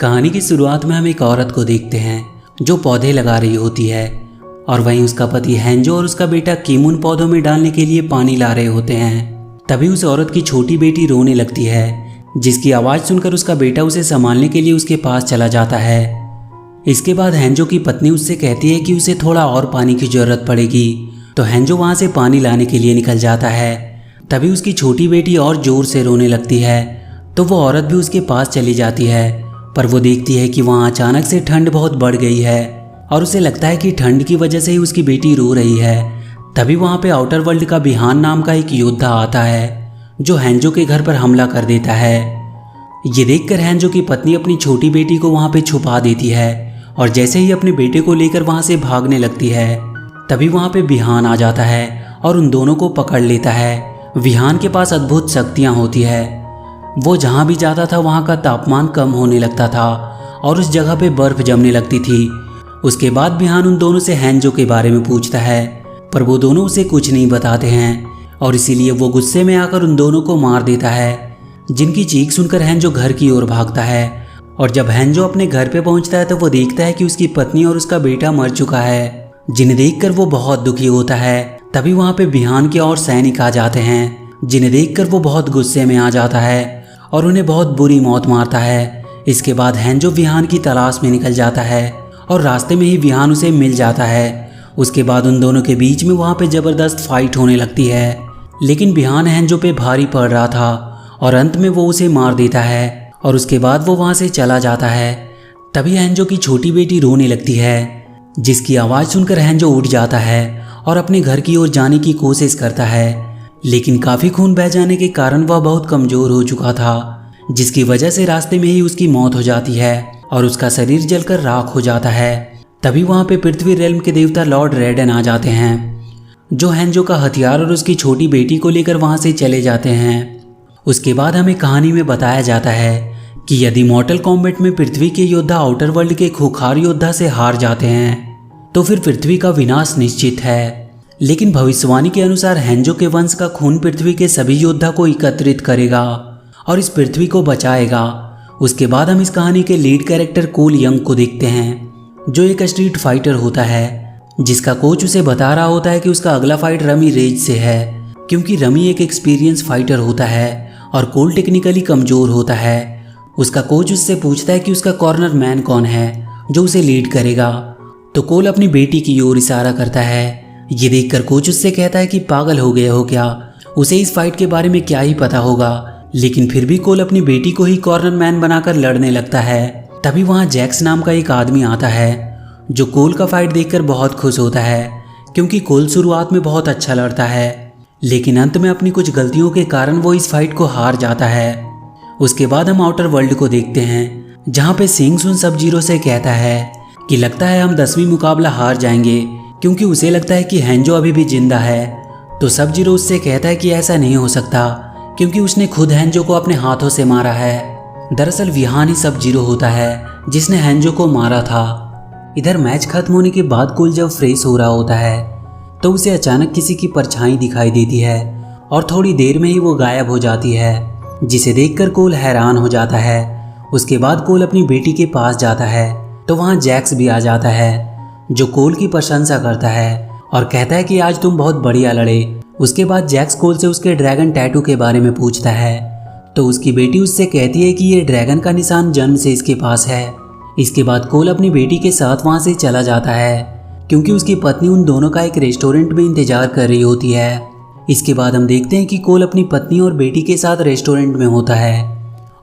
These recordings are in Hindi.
कहानी की शुरुआत में हम एक औरत को देखते हैं जो पौधे लगा रही होती है और वहीं उसका पति हेंजो और उसका बेटा किम उन पौधों में डालने के लिए पानी ला रहे होते हैं। तभी उस औरत की छोटी बेटी रोने लगती है, जिसकी आवाज़ सुनकर उसका बेटा उसे संभालने के लिए उसके पास चला जाता है। इसके बाद हेंजो की पत्नी उससे कहती है कि उसे थोड़ा और पानी की ज़रूरत पड़ेगी, तो हेंजो वहाँ से पानी लाने के लिए निकल जाता है। तभी उसकी छोटी बेटी और ज़ोर से रोने लगती है, तो वो औरत भी उसके पास चली जाती है। पर वो देखती है कि वहाँ अचानक से ठंड बहुत बढ़ गई है और उसे लगता है कि ठंड की वजह से ही उसकी बेटी रो रही है। तभी वहाँ पे आउटर वर्ल्ड का बिहान नाम का एक योद्धा आता है जो हेंजो के घर पर हमला कर देता है। ये देखकर हेंजो की पत्नी अपनी छोटी बेटी को वहाँ पे छुपा देती है और जैसे ही अपने बेटे को लेकर वहाँ से भागने लगती है, तभी वहाँ पे बिहान आ जाता है और उन दोनों को पकड़ लेता है। बिहान के पास अद्भुत शक्तियाँ होती है। वो जहाँ भी जाता था वहाँ का तापमान कम होने लगता था और उस जगह पे बर्फ जमने लगती थी। उसके बाद बिहान उन दोनों से हेंजो के बारे में पूछता है, पर वो दोनों उसे कुछ नहीं बताते हैं और इसीलिए वो गुस्से में आकर उन दोनों को मार देता है। जिनकी चीख सुनकर हेंजो घर की ओर भागता है और जब हेंजो अपने घर पे पहुंचता है तो वो देखता है कि उसकी पत्नी और उसका बेटा मर चुका है, जिन्हें देखकर वो बहुत दुखी होता है। तभी वहाँ पे बिहान के और सैनिक आ जाते हैं, जिन्हें देखकर वो बहुत गुस्से में आ जाता है और उन्हें बहुत बुरी मौत मारता है। इसके बाद हेंजो विहान की तलाश में निकल जाता है और रास्ते में ही विहान उसे मिल जाता है। उसके बाद उन दोनों के बीच में वहाँ पे ज़बरदस्त फाइट होने लगती है, लेकिन विहान हेंजो पे भारी पड़ रहा था और अंत में वो उसे मार देता है और उसके बाद वो वहाँ से चला जाता है। तभी हेंजो की छोटी बेटी रोने लगती है, जिसकी आवाज़ सुनकर हेंजो उठ जाता है और अपने घर की ओर जाने की कोशिश करता है, लेकिन काफ़ी खून बह जाने के कारण वह बहुत कमज़ोर हो चुका था, जिसकी वजह से रास्ते में ही उसकी मौत हो जाती है और उसका शरीर जलकर राख हो जाता है। तभी वहाँ पे पृथ्वी रेल्म के देवता लॉर्ड रेडन आ जाते हैं, जो हेंजो का हथियार और उसकी छोटी बेटी को लेकर वहाँ से चले जाते हैं। उसके बाद हमें कहानी में बताया जाता है कि यदि मॉर्टल कॉम्बैट में पृथ्वी के योद्धा आउटर वर्ल्ड के खूंखार योद्धा से हार जाते हैं तो फिर पृथ्वी का विनाश निश्चित है। लेकिन भविष्यवाणी के अनुसार हेंजो के वंश का खून पृथ्वी के सभी योद्धा को एकत्रित करेगा और इस पृथ्वी को बचाएगा। उसके बाद हम इस कहानी के लीड कैरेक्टर कोल यंग को देखते हैं, जो एक स्ट्रीट फाइटर होता है, जिसका कोच उसे बता रहा होता है कि उसका अगला फाइट रमी रेज से है, क्योंकि रमी एक एक्सपीरियंस फाइटर होता है और कोल टेक्निकली कमज़ोर होता है। उसका कोच उससे पूछता है कि उसका कॉर्नर मैन कौन है जो उसे लीड करेगा, तो कोल अपनी बेटी की ओर इशारा करता है। ये देखकर कोच उससे कहता है कि पागल हो गए हो क्या, उसे इस फाइट के बारे में क्या ही पता होगा। लेकिन फिर भी कोल अपनी बेटी को ही कॉर्नर मैन बनाकर लड़ने लगता है। तभी वहाँ जैक्स नाम का एक आदमी आता है, जो कोल का फाइट देखकर बहुत खुश होता है, क्योंकि कोल शुरुआत में बहुत अच्छा लड़ता है, लेकिन अंत में अपनी कुछ गलतियों के कारण वो इस फाइट को हार जाता है। उसके बाद हम आउटर वर्ल्ड को देखते हैं, जहाँ पे सिंग सुन सब जीरो से कहता है कि लगता है हम 10वीं मुकाबला हार जाएंगे, क्योंकि उसे लगता है कि हेंजो अभी भी जिंदा है। तो सब जीरो उससे कहता है कि ऐसा नहीं हो सकता, क्योंकि उसने खुद हेंजो को अपने हाथों से मारा है। दरअसल विहान ही सब जीरो होता है जिसने हेंजो को मारा था। इधर मैच खत्म होने के बाद कोल जब फ्रेश हो रहा होता है तो उसे अचानक किसी की परछाई दिखाई देती है और थोड़ी देर में ही वो गायब हो जाती है, जिसे देखकर कोल हैरान हो जाता है। उसके बाद कोल अपनी बेटी के पास जाता है तो वहाँ जैक्स भी आ जाता है, जो कोल की प्रशंसा करता है और कहता है कि आज तुम बहुत बढ़िया लड़े। उसके बाद जैक्स कोल से उसके ड्रैगन टैटू के बारे में पूछता है, तो उसकी बेटी उससे कहती है कि ये ड्रैगन का निशान जन्म से इसके पास है। इसके बाद कोल अपनी बेटी के साथ वहाँ से चला जाता है, क्योंकि उसकी पत्नी उन दोनों का एक रेस्टोरेंट में इंतजार कर रही होती है। इसके बाद हम देखते हैं कि कोल अपनी पत्नी और बेटी के साथ रेस्टोरेंट में होता है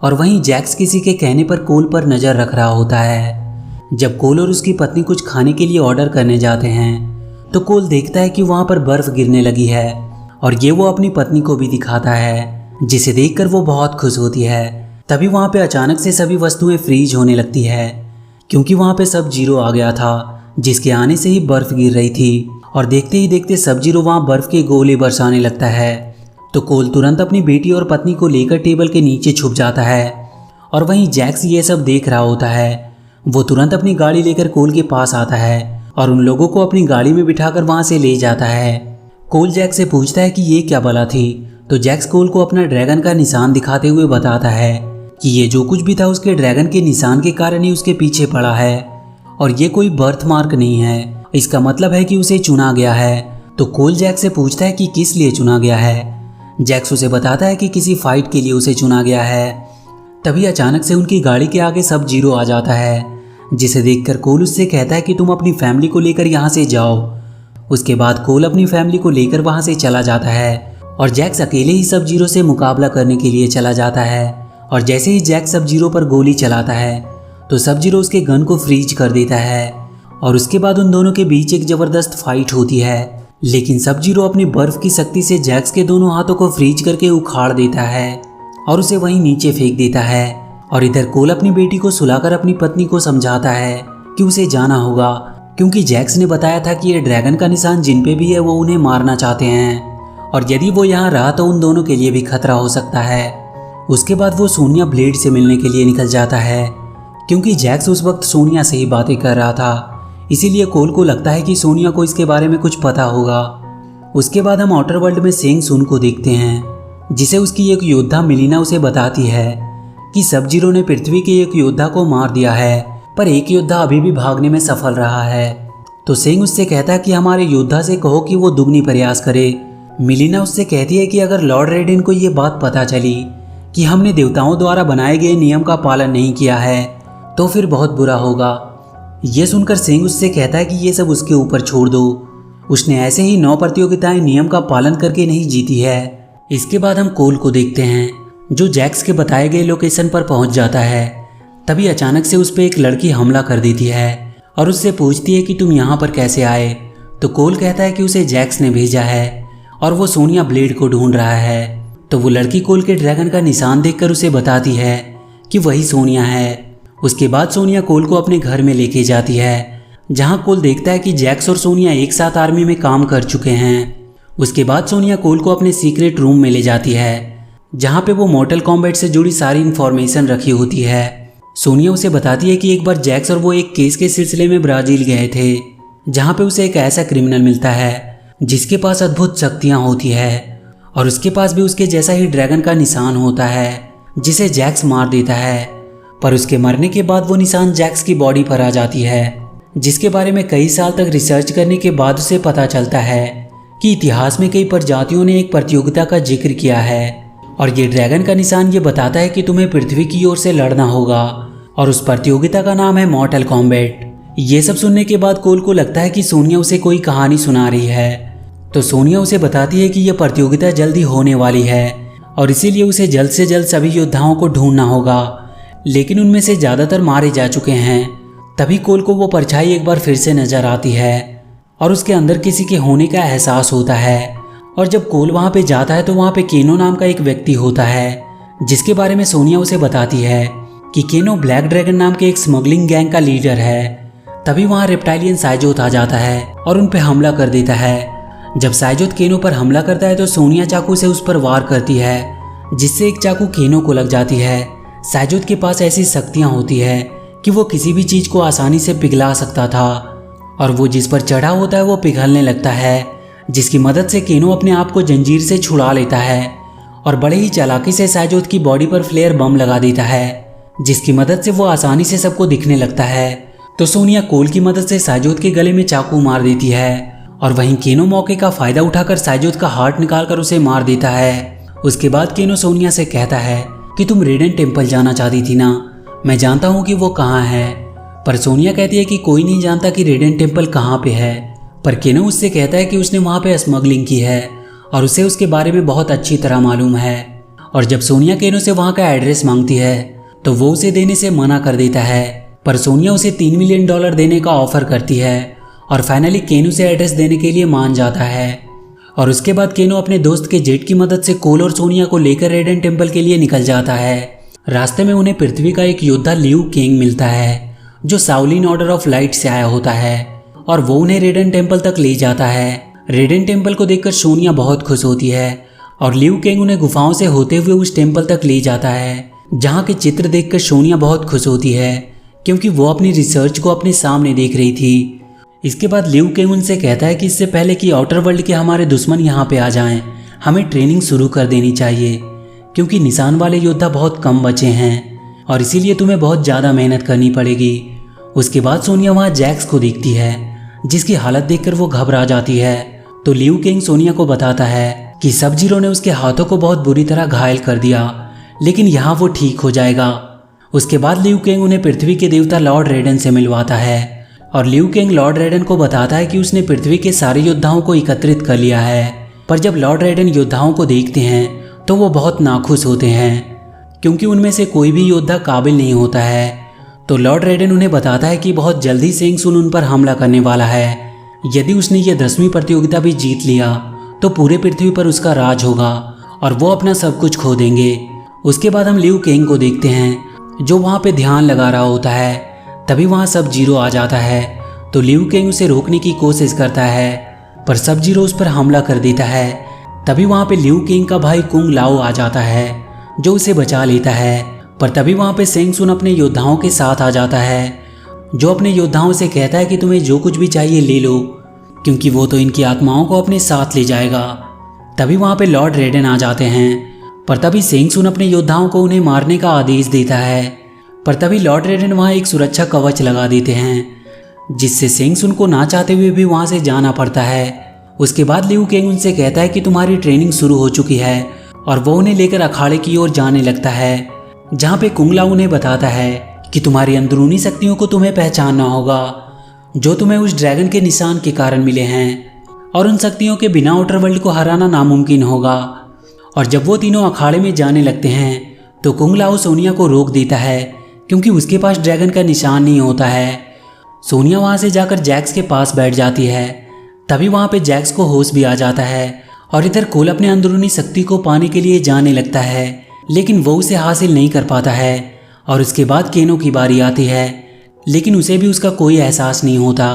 और वहीं जैक्स किसी के कहने पर कोल पर नज़र रख रहा होता है। जब कोल और उसकी पत्नी कुछ खाने के लिए ऑर्डर करने जाते हैं तो कोल देखता है कि वहाँ पर बर्फ़ गिरने लगी है और ये वो अपनी पत्नी को भी दिखाता है, जिसे देखकर वो बहुत खुश होती है। तभी वहाँ पे अचानक से सभी वस्तुएं फ्रीज होने लगती है, क्योंकि वहाँ पे सब जीरो आ गया था, जिसके आने से ही बर्फ़ गिर रही थी और देखते ही देखते सब जीरो वहाँ बर्फ़ के गोले बरसाने लगता है। तो कोल तुरंत अपनी बेटी और पत्नी को लेकर टेबल के नीचे छुप जाता है और वहीं जैक्स ये सब देख रहा होता है। वो तुरंत अपनी गाड़ी लेकर कोल के पास आता है और उन लोगों को अपनी गाड़ी में बिठाकर वहाँ से ले जाता है। कोल जैक्स से पूछता है कि ये क्या बला थी, तो जैक्स कोल को अपना ड्रैगन का निशान दिखाते हुए बताता है कि ये जो कुछ भी था उसके ड्रैगन के निशान के कारण ही उसके पीछे पड़ा है और ये कोई बर्थ मार्क नहीं है, इसका मतलब है कि उसे चुना गया है। तो कोल जैक से पूछता है कि किस लिए चुना गया है। जैक्स उसे बताता है कि किसी फाइट के लिए उसे चुना गया है। तभी अचानक से उनकी गाड़ी के आगे सब जीरो आ जाता है, जिसे देखकर कोल उससे कहता है कि तुम अपनी फैमिली को लेकर यहाँ से जाओ। उसके बाद कोल अपनी फैमिली को लेकर वहाँ से चला जाता है और जैक्स अकेले ही सब जीरो से मुकाबला करने के लिए चला जाता है। और जैसे ही जैक्स सब जीरो पर गोली चलाता है तो सब जीरो उसके गन को फ्रीज कर देता है और उसके बाद उन दोनों के बीच एक ज़बरदस्त फाइट होती है। लेकिन सब जीरो अपनी बर्फ की शक्ति से जैक्स के दोनों हाथों को फ्रीज करके उखाड़ देता है और उसे वहीं नीचे फेंक देता है। और इधर कोल अपनी बेटी को सुलाकर अपनी पत्नी को समझाता है कि उसे जाना होगा, क्योंकि जैक्स ने बताया था कि ये ड्रैगन का निशान जिन पे भी है वो उन्हें मारना चाहते हैं और यदि वो यहाँ रहा तो उन दोनों के लिए भी खतरा हो सकता है। उसके बाद वो सोनिया ब्लेड से मिलने के लिए निकल जाता है, क्योंकि जैक्स उस वक्त सोनिया से ही बातें कर रहा था, इसीलिए कोल को लगता है कि सोनिया को इसके बारे में कुछ पता होगा। उसके बाद हम आउटर वर्ल्ड में सेंग सुन को देखते हैं, जिसे उसकी एक योद्धा मिलीना उसे बताती है कि सब जीरो ने पृथ्वी के एक योद्धा को मार दिया है, पर एक योद्धा अभी भी भागने में सफल रहा है। तो सेंग उससे कहता है कि हमारे योद्धा से कहो कि वो दुगनी प्रयास करे। मिलीना उससे कहती है कि अगर लॉर्ड रेडिन को ये बात पता चली कि हमने देवताओं द्वारा बनाए गए नियम का पालन नहीं किया है तो फिर बहुत बुरा होगा। ये सुनकर सेंग उससे कहता है कि ये सब उसके ऊपर छोड़ दो, उसने ऐसे ही 9 प्रतियोगिताएं नियम का पालन करके नहीं जीती है। इसके बाद हम कोल को देखते हैं, जो जैक्स के बताए गए लोकेशन पर पहुंच जाता है। तभी अचानक से उस पर एक लड़की हमला कर देती है और उससे पूछती है कि तुम यहाँ पर कैसे आए। तो कोल कहता है कि उसे जैक्स ने भेजा है और वो सोनिया ब्लेड को ढूंढ रहा है। तो वो लड़की कोल के ड्रैगन का निशान देखकर उसे बताती है कि वही सोनिया है। उसके बाद सोनिया कोल को अपने घर में लेके जाती है, जहां कोल देखता है कि जैक्स और सोनिया एक साथ आर्मी में काम कर चुके हैं। उसके बाद सोनिया कोल को अपने सीक्रेट रूम में ले जाती है, जहां पे वो मॉर्टल कॉम्बैट से जुड़ी सारी इन्फॉर्मेशन रखी होती है। सोनिया उसे बताती है कि एक बार जैक्स और वो एक केस के सिलसिले में ब्राज़ील गए थे, जहां पे उसे एक ऐसा क्रिमिनल मिलता है जिसके पास अद्भुत शक्तियां होती है और उसके पास भी उसके जैसा ही ड्रैगन का निशान होता है, जिसे जैक्स मार देता है। पर उसके मरने के बाद वो निशान जैक्स की बॉडी पर आ जाती है, जिसके बारे में कई साल तक रिसर्च करने के बाद उसे पता चलता है कि इतिहास में कई प्रजातियों ने एक प्रतियोगिता का जिक्र किया है और ये ड्रैगन का निशान ये बताता है कि तुम्हें पृथ्वी की ओर से लड़ना होगा और उस प्रतियोगिता का नाम है मॉर्टल कॉम्बैट। ये सब सुनने के बाद कोल को लगता है कि सोनिया उसे कोई कहानी सुना रही है। तो सोनिया उसे बताती है कि यह प्रतियोगिता जल्दी होने वाली है और इसीलिए उसे जल्द से जल्द सभी योद्धाओं को ढूंढना होगा, लेकिन उनमें से ज़्यादातर मारे जा चुके हैं। तभी कोल को वो परछाई एक बार फिर से नजर आती है और उसके अंदर किसी के होने का एहसास होता है। और जब कोल वहाँ पे जाता है तो वहाँ पे केनो नाम का एक व्यक्ति होता है, जिसके बारे में सोनिया उसे बताती है कि केनो ब्लैक ड्रैगन नाम के एक स्मगलिंग गैंग का लीडर है। तभी वहाँ रेप्टाइलियन साइजोत आ जाता है और उन पे हमला कर देता है। जब साइजोत केनो पर हमला करता है तो सोनिया चाकू से उस पर वार करती है, जिससे एक चाकू केनो को लग जाती है। साइजोत के पास ऐसी शक्तियाँ होती है कि वो किसी भी चीज़ को आसानी से पिघला सकता था और वो जिस पर चढ़ा होता है वो पिघलने लगता है, जिसकी मदद से केनो अपने आप को जंजीर से छुड़ा लेता है और बड़े ही चालाकी से साइजोत की बॉडी पर फ्लेयर बम लगा देता है, जिसकी मदद से वो आसानी से सबको दिखने लगता है। तो सोनिया कोल की मदद से साइजोत के गले में चाकू मार देती है और वहीं केनो मौके का फायदा उठाकर साइजोत का हार्ट निकालकर उसे मार देता है। उसके बाद केनो सोनिया से कहता है कि तुम रेडन टेम्पल जाना चाहती थी ना, मैं जानता हूँ कि वो कहाँ है। पर सोनिया कहती है कि कोई नहीं जानता कि रेडन टेम्पल कहाँ पे है, पर केनो उससे कहता है कि उसने वहाँ पे स्मगलिंग की है और उसे उसके बारे में बहुत अच्छी तरह मालूम है। और जब सोनिया केनो से वहाँ का एड्रेस मांगती है तो वो उसे देने से मना कर देता है, पर सोनिया उसे $3 मिलियन देने का ऑफर करती है और फाइनली केनो से एड्रेस देने के लिए मान जाता है। और उसके बाद केनो अपने दोस्त के जेट की मदद से कोल और सोनिया को लेकर रेडन टेम्पल के लिए निकल जाता है। रास्ते में उन्हें पृथ्वी का एक योद्धा लियू किंग मिलता है, जो शाओलिन ऑर्डर ऑफ लाइट से आया होता है और वो उन्हें रेडन टेम्पल तक ले जाता है। रेडन टेम्पल को देखकर सोनिया बहुत खुश होती है और लियू किंग उन्हें गुफाओं से होते हुए उस टेम्पल तक ले जाता है, जहाँ के चित्र देखकर सोनिया बहुत खुश होती है, क्योंकि वो अपनी रिसर्च को अपने सामने देख रही थी। इसके बाद लियू किंग उनसे कहता है कि इससे पहले कि आउटर वर्ल्ड के हमारे दुश्मन यहाँ पे आ जाएं, हमें ट्रेनिंग शुरू कर देनी चाहिए, क्योंकि निशान वाले योद्धा बहुत कम बचे हैं। और इसीलिए तुम्हें बहुत ज़्यादा मेहनत करनी पड़ेगी। उसके बाद सोनिया वहाँ जैक्स को देखती है, जिसकी हालत देखकर वो घबरा जाती है। तो लियू किंग सोनिया को बताता है कि सब जीरो ने उसके हाथों को बहुत बुरी तरह घायल कर दिया, लेकिन यहाँ वो ठीक हो जाएगा। उसके बाद लियू किंग उन्हें पृथ्वी के देवता लॉर्ड रेडन से मिलवाता है और लियू किंग लॉर्ड रेडन को बताता है कि उसने पृथ्वी के सारे योद्धाओं को एकत्रित कर लिया है। पर जब लॉर्ड रेडन योद्धाओं को देखते हैं तो वो बहुत नाखुश होते हैं, क्योंकि उनमें से कोई भी योद्धा काबिल नहीं होता है। तो लॉर्ड रेडन उन्हें बताता है कि बहुत जल्दी सेंग सुन उन पर हमला करने वाला है। यदि उसने ये 10वीं प्रतियोगिता भी जीत लिया तो पूरे पृथ्वी पर उसका राज होगा और वो अपना सब कुछ खो देंगे। उसके बाद हम लियू किंग को देखते हैं, जो वहाँ पे ध्यान लगा रहा होता है। तभी वहाँ सब जीरो आ जाता है। तो लियू किंग उसे रोकने की कोशिश करता है, पर सब जीरो उस पर हमला कर देता है। तभी वहाँ पे लियू किंग का भाई कुंग लाओ आ जाता है, जो उसे बचा लेता है। पर तभी वहाँ पे सेंग सुन अपने योद्धाओं के साथ आ जाता है, जो अपने योद्धाओं से कहता है कि तुम्हें जो कुछ भी चाहिए ले लो, क्योंकि वो तो इनकी आत्माओं को अपने साथ ले जाएगा। तभी वहाँ पे लॉर्ड रेडन आ जाते हैं, पर तभी सेंग सुन अपने योद्धाओं को उन्हें मारने का आदेश देता है। पर तभी लॉर्ड रेडन वहाँ एक सुरक्षा कवच लगा देते हैं, जिससे सेंग सुन को ना चाहते हुए भी वहाँ से जाना पड़ता है। उसके बाद लियू किंग उनसे कहता है कि तुम्हारी ट्रेनिंग शुरू हो चुकी है, और वो उन्हें लेकर अखाड़े की ओर जाने लगता है, जहाँ पे कुंग लाओ उन्हें बताता है कि तुम्हारी अंदरूनी शक्तियों को तुम्हें पहचानना होगा, जो तुम्हें उस ड्रैगन के निशान के कारण मिले हैं, और उन शक्तियों के बिना आउटर वर्ल्ड को हराना नामुमकिन होगा। और जब वो तीनों अखाड़े में जाने लगते हैं तो कुंग लाओ सोनिया को रोक देता है, क्योंकि उसके पास ड्रैगन का निशान नहीं होता है। सोनिया वहाँ से जाकर जैक्स के पास बैठ जाती है। तभी वहाँ पे जैक्स को होश भी आ जाता है, और इधर कोल अपने अंदरूनी शक्ति को पाने के लिए जाने लगता है, लेकिन वो उसे हासिल नहीं कर पाता है। और उसके बाद केनो की बारी आती है, लेकिन उसे भी उसका कोई एहसास नहीं होता।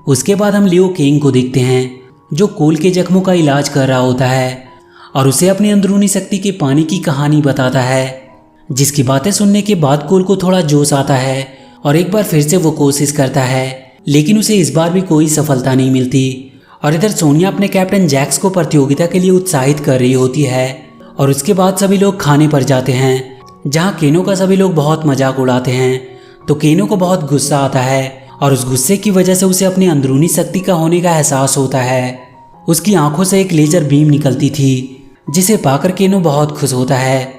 उसके बाद हम लियो किंग को देखते हैं, जो कोल के जख्मों का इलाज कर रहा होता है और उसे अपनी अंदरूनी शक्ति के पानी की कहानी बताता है, जिसकी बातें सुनने के बाद कोल को थोड़ा जोश आता है और एक बार फिर से वो कोशिश करता है, लेकिन उसे इस बार भी कोई सफलता नहीं मिलती। और इधर सोनिया अपने कैप्टन जैक्स को प्रतियोगिता के लिए उत्साहित कर रही होती है, और उसके बाद सभी लोग खाने पर जाते हैं, जहाँ केनो का सभी लोग बहुत मजाक उड़ाते हैं। तो केनो को बहुत गुस्सा आता है, और उस गुस्से की वजह से उसे अपनी अंदरूनी शक्ति का होने का एहसास होता है। उसकी आंखों से एक लेजर बीम निकलती थी, जिसे पाकर केनो बहुत खुश होता है।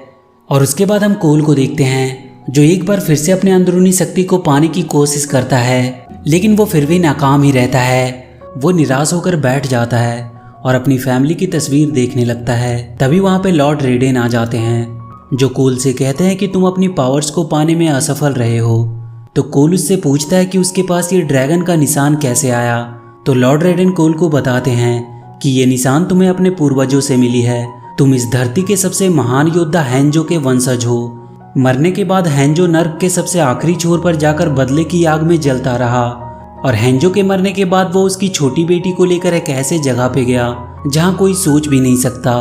और उसके बाद हम कोल को देखते हैं, जो एक बार फिर से अपने अंदरूनी शक्ति को पाने की कोशिश करता है, लेकिन वो फिर भी नाकाम ही रहता है। वो निराश होकर बैठ जाता है और अपनी फैमिली की तस्वीर देखने लगता है। तभी वहाँ पे लॉर्ड रेडन आ जाते हैं, जो कोल से कहते हैं कि तुम अपनी पावर्स को पाने में असफल रहे हो। तो कोल उससे पूछता है कि उसके पास ये ड्रैगन का निशान कैसे आया। तो लॉर्ड रेडन कोल को बताते हैं कि ये निशान तुम्हें अपने पूर्वजों से मिली है। तुम इस धरती के सबसे महान योद्धा हैंजो के वंशज हो। मरने के बाद हैंजो नर्क के सबसे आखिरी छोर पर जाकर बदले की आग में जलता रहा, और हैंजो के मरने के बाद वो उसकी छोटी बेटी को लेकर एक ऐसे जगह पे गया जहाँ कोई सोच भी नहीं सकता।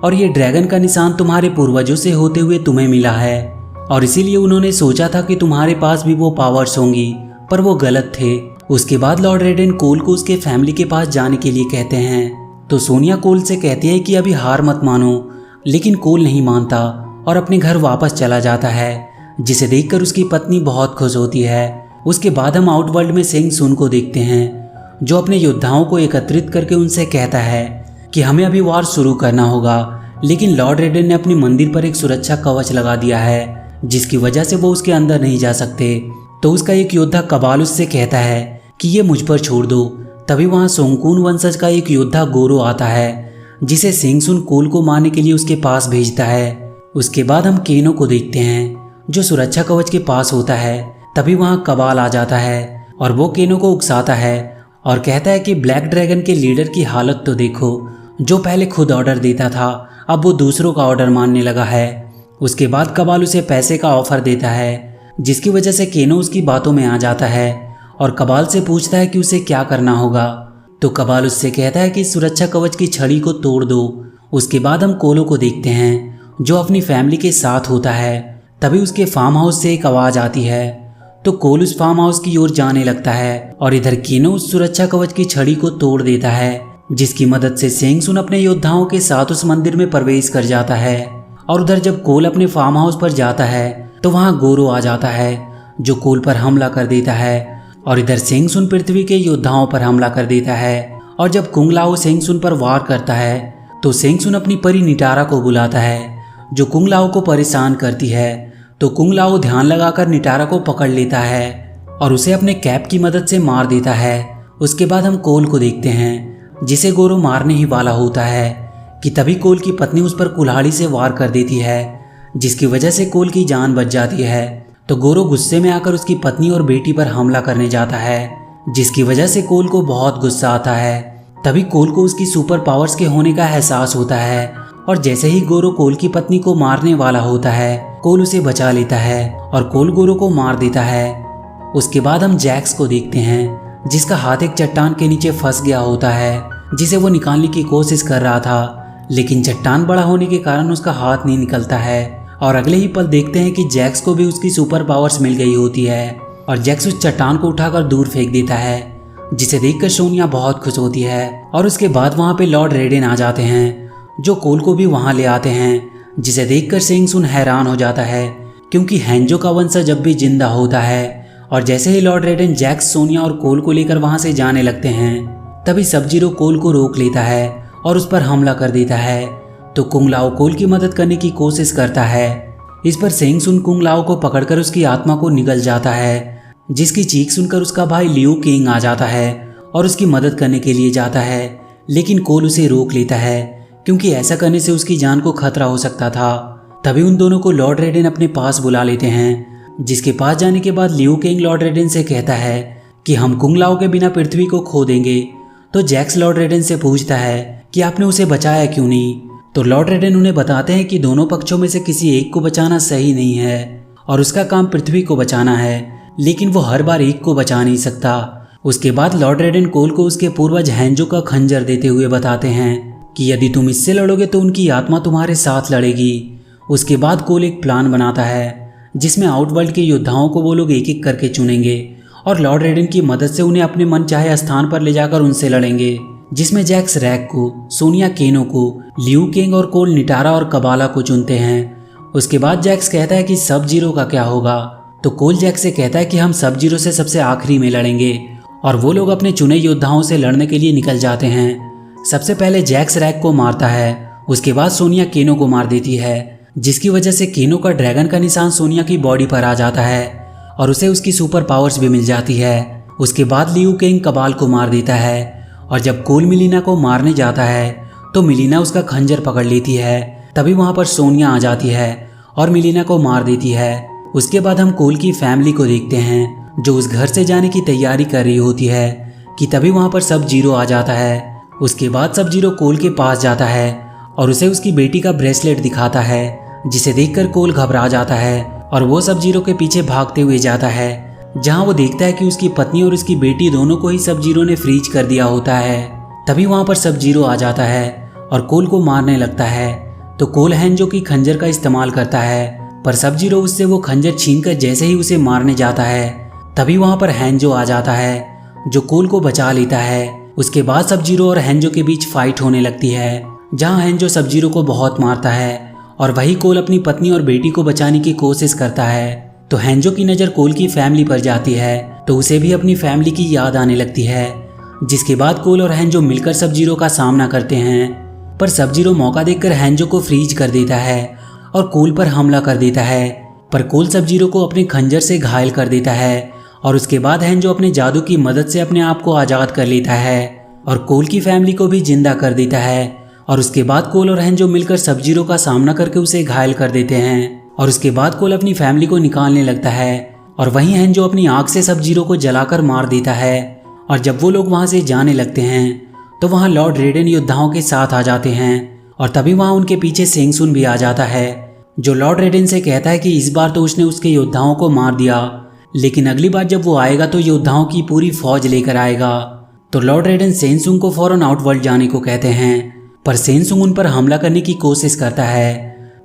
और ये ड्रैगन का निशान तुम्हारे पूर्वजों से होते हुए तुम्हें मिला है, और इसीलिए उन्होंने सोचा था कि तुम्हारे पास भी वो पावर्स होंगी, पर वो गलत थे। उसके बाद लॉर्ड रेडन कोल को उसके फैमिली के पास जाने के लिए कहते हैं। तो सोनिया कोल से कहती है कि अभी हार मत मानो, लेकिन कोल नहीं मानता और अपने घर वापस चला जाता है, जिसे देखकर उसकी पत्नी बहुत खुश होती है। उसके बाद हम आउटवर्ल्ड में सेंग सुन को देखते हैं, जो अपने योद्धाओं को एकत्रित करके उनसे कहता है कि हमें अभी वार शुरू करना होगा, लेकिन लॉर्ड रेडन ने अपनी मंदिर पर एक सुरक्षा कवच लगा दिया है, जिसकी वजह से वो उसके अंदर नहीं जा सकते। तो उसका एक योद्धा कबाल उससे कहता है कि ये मुझ पर छोड़ दो। तभी वहाँ सोंगकुन वंशज का एक योद्धा गोरो आता है, जिसे सेंग सुन कोल को मारने के लिए उसके पास भेजता है। उसके बाद हम केनो को देखते हैं, जो सुरक्षा कवच के पास होता है। तभी वहाँ कबाल आ जाता है और वो केनो को उकसाता है और कहता है कि ब्लैक ड्रैगन के लीडर की हालत तो देखो, जो पहले खुद ऑर्डर देता था अब वो दूसरों का ऑर्डर मानने लगा है। उसके बाद कबाल उसे पैसे का ऑफर देता है, जिसकी वजह से केनो उसकी बातों में आ जाता है और कबाल से पूछता है कि उसे क्या करना होगा। तो कबाल उससे कहता है कि सुरक्षा कवच की छड़ी को तोड़ दो। उसके बाद हम कोलो को देखते हैं, जो अपनी फैमिली के साथ होता है। तभी उसके फार्म हाउस से एक आवाज़ आती है, तो कोल उस फार्म हाउस की ओर जाने लगता है और इधर केनो उस सुरक्षा कवच की छड़ी को तोड़ देता है, जिसकी मदद से सेंग सुन अपने योद्धाओं के साथ उस मंदिर में प्रवेश कर जाता है। और उधर जब कोल अपने फार्म हाउस पर जाता है तो वहाँ गोरो आ जाता है जो कोल पर हमला कर देता है और इधर सेंग सुन पृथ्वी के योद्धाओं पर हमला कर देता है। और जब कुंग लाओ सेंग सुन पर वार करता है तो सेंग सुन अपनी परी निटारा को बुलाता है जो कुंग लाओ को परेशान करती है। तो कुंग लाओ ध्यान लगाकर निटारा को पकड़ लेता है और उसे अपने कैप की मदद से मार देता है। उसके बाद हम कोल को देखते हैं जिसे गोरो मारने ही वाला होता है कि तभी कोल की पत्नी उस पर कुल्हाड़ी से वार कर देती है जिसकी वजह से कोल की जान बच जाती है। तो गोरो गुस्से में आकर उसकी पत्नी और बेटी पर हमला करने जाता है जिसकी वजह से कोल को बहुत गुस्सा आता है। तभी कोल को उसकी सुपर पावर्स के होने का एहसास होता है और जैसे ही गोरो कोल की पत्नी को मारने वाला होता है कोल उसे बचा लेता है और कोल गोरो को मार देता है। उसके बाद हम जैक्स को देखते हैं जिसका हाथ एक चट्टान के नीचे फंस गया होता है जिसे वो निकालने की कोशिश कर रहा था, लेकिन चट्टान बड़ा होने के कारण उसका हाथ नहीं निकलता है। और अगले ही पल देखते हैं कि जैक्स को भी उसकी सुपर पावर्स मिल गई होती है और जैक्स उस चट्टान को उठाकर दूर फेंक देता है जिसे देखकर सोनिया बहुत खुश होती है। और उसके बाद वहाँ पे लॉर्ड रेडेन आ जाते हैं जो कोल को भी वहाँ ले आते हैं जिसे देखकर सेंग सुन हैरान हो जाता है क्योंकि हैंजो का वंशज जब भी जिंदा होता है। और जैसे ही लॉर्ड रेडेन जैक्स, सोनिया और कोल को लेकर वहाँ से जाने लगते हैं तभी सब जीरो कोल को रोक लेता है और उस पर हमला कर देता है। तो कुंग लाओ कोल की मदद करने की कोशिश करता है। इस पर सेंग सुन कुंग लाओ को पकड़कर उसकी आत्मा को निगल जाता है जिसकी चीख सुनकर उसका भाई लियू किंग आ जाता है और उसकी मदद करने के लिए जाता है, लेकिन कोल उसे रोक लेता है क्योंकि ऐसा करने से उसकी जान को खतरा हो सकता था। तभी उन दोनों को लॉर्ड रेडेन अपने पास बुला लेते हैं जिसके पास जाने के बाद लियू किंग लॉर्ड रेडेन से कहता है कि हम कुंग लाओ के बिना पृथ्वी को खो देंगे। तो जैक्स लॉर्ड रेडेन से पूछता है कि आपने उसे बचाया क्यों नहीं। तो लॉर्ड रेडेन उन्हें बताते हैं कि दोनों पक्षों में से किसी एक को बचाना सही नहीं है और उसका काम पृथ्वी को बचाना है, लेकिन वो हर बार एक को बचा नहीं सकता। उसके बाद लॉर्ड रेडेन कोल को उसके पूर्वज हैंजो का खंजर देते हुए बताते हैं कि यदि तुम इससे लड़ोगे तो उनकी आत्मा तुम्हारे साथ लड़ेगी। उसके बाद कोल एक प्लान बनाता है जिसमें आउटवर्ल्ड के योद्धाओं को वो लोग एक एक करके चुनेंगे और लॉर्ड रेडेन की मदद से उन्हें अपने मन चाहे स्थान पर ले जाकर उनसे लड़ेंगे, जिसमें जैक्स रैक को, सोनिया केनो को, लियू किंग और कोल निटारा और कबाला को चुनते हैं। उसके बाद जैक्स कहता है कि सब जीरो का क्या होगा। तो कोल जैक्स से कहता है कि हम सब जीरो से सबसे आखिरी में लड़ेंगे और वो लोग अपने चुने योद्धाओं से लड़ने के लिए निकल जाते हैं। सबसे पहले जैक्स रैक को मारता है, उसके बाद सोनिया केनो को मार देती है जिसकी वजह से केनो का ड्रैगन का निशान सोनिया की बॉडी पर आ जाता है और उसे उसकी सुपर पावर्स भी मिल जाती है। उसके बाद लियू किंग कबाल को मार देता है और जब कोल मिलीना को मारने जाता है तो मिलीना उसका खंजर पकड़ लेती है। तभी वहाँ पर सोनिया आ जाती है और मिलीना को मार देती है। उसके बाद हम कोल की फैमिली को देखते हैं जो उस घर से जाने की तैयारी कर रही होती है कि तभी वहाँ पर सब जीरो आ जाता है। उसके बाद सब जीरो कोल के पास जाता है और उसे उसकी बेटी का ब्रेसलेट दिखाता है जिसे देखकर कोल घबरा जाता है और वो सब जीरो के पीछे भागते हुए जाता है जहाँ वो देखता है कि उसकी पत्नी और उसकी बेटी दोनों को ही सब जीरो ने फ्रीज कर दिया होता है। तभी वहाँ पर सब जीरो आ जाता है और कोल को मारने लगता है। तो कोल हैंजो की खंजर का इस्तेमाल करता है पर सब जीरो उससे वो खंजर छीनकर जैसे ही उसे मारने जाता है तभी वहाँ पर हैंजो आ जाता है जो कोल को बचा लेता है। उसके बाद सब जीरो और हैंजो के बीच फाइट होने लगती है जहाँ हैंजो सब जीरो को बहुत मारता है और वही कोल अपनी पत्नी और बेटी को बचाने की कोशिश करता है। तो हैंजो की नज़र कोल की फैमिली पर जाती है तो उसे भी अपनी फैमिली की याद आने लगती है, जिसके बाद कोल और हैंजो मिलकर सब जीरो का सामना करते हैं। पर सब जीरो मौका देखकर हैंजो को फ्रीज कर देता है और कोल पर हमला कर देता है, पर कोल सब जीरो को अपने खंजर से घायल कर देता है और उसके बाद हैंजो अपने जादू की मदद से अपने आप को आज़ाद कर लेता है और कोल की फैमिली को भी जिंदा कर देता है। और उसके बाद कोल और हैंजो मिलकर सब जीरो का सामना करके उसे घायल कर देते हैं और उसके बाद कोल अपनी फैमिली को निकालने लगता है और वहीं हैंजो अपनी आँख से सब जीरो को जलाकर मार देता है। और जब वो लोग वहाँ से जाने लगते हैं तो वहाँ लॉर्ड रेडेन योद्धाओं के साथ आ जाते हैं और तभी वहाँ उनके पीछे सेंग सुन भी आ जाता है जो लॉर्ड रेडेन से कहता है कि इस बार तो उसने उसके योद्धाओं को मार दिया, लेकिन अगली बार जब वो आएगा तो योद्धाओं की पूरी फौज लेकर आएगा। तो लॉर्ड रेडेन सेंग सुन को फौरन आउटवर्ल्ड जाने को कहते हैं, पर सेंग सुन उन पर हमला करने की कोशिश करता है,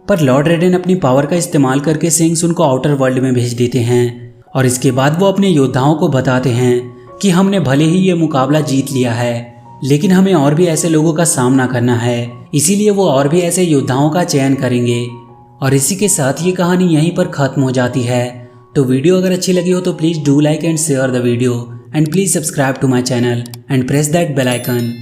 पर लॉर्ड रेडेन अपनी पावर का इस्तेमाल करके सेंग सुन को आउटर वर्ल्ड में भेज देते हैं और इसके बाद वो अपने योद्धाओं को बताते हैं कि हमने भले ही ये मुकाबला जीत लिया है, लेकिन हमें और भी ऐसे लोगों का सामना करना है, इसीलिए वो और भी ऐसे योद्धाओं का चयन करेंगे। और इसी के साथ ये कहानी यहीं पर ख़त्म हो जाती है। तो वीडियो अगर अच्छी लगी हो तो please do like and share the video and please subscribe to my channel and press that bell icon.